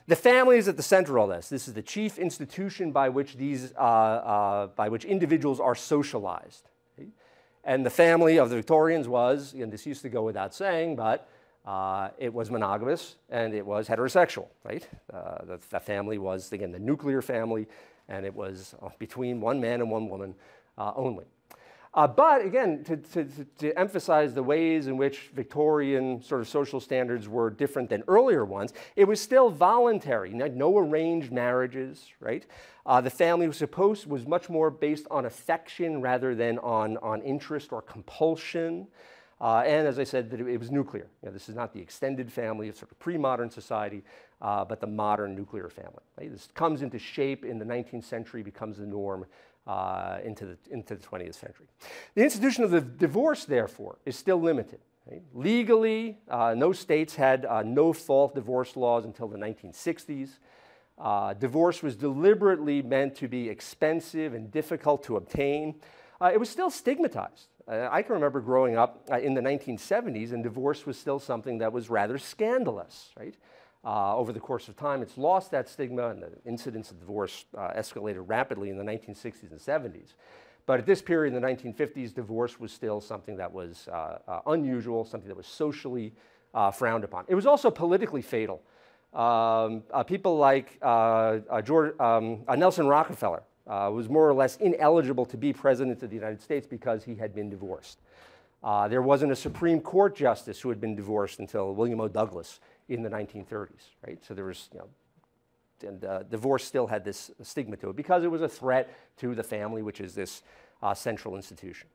The family is at the center of all this. This is the chief institution by which individuals are socialized. Okay? And the family of the Victorians was, and this used to go without saying, but it was monogamous and it was heterosexual, right? The family was, again, the nuclear family, and it was between one man and one woman only. But again, to emphasize the ways in which Victorian sort of social standards were different than earlier ones, it was still voluntary, no arranged marriages, right? The family was much more based on affection rather than on interest or compulsion. And as I said, that it was nuclear. This is not the extended family of sort of pre-modern society, but the modern nuclear family. Right? This comes into shape in the 19th century, becomes the norm into the 20th century. The institution of the divorce, therefore, is still limited. Right? Legally, no states had no-fault divorce laws until the 1960s. Divorce was deliberately meant to be expensive and difficult to obtain. It was still stigmatized. I can remember growing up in the 1970s, and divorce was still something that was rather scandalous, right? Over the course of time, it's lost that stigma, and the incidence of divorce escalated rapidly in the 1960s and 70s. But at this period in the 1950s, divorce was still something that was unusual, something that was socially frowned upon. It was also politically fatal. People like Nelson Rockefeller was more or less ineligible to be president of the United States because he had been divorced. There wasn't a Supreme Court justice who had been divorced until William O. Douglas in the 1930s, right? So there was, and divorce still had this stigma to it because it was a threat to the family, which is this central institution.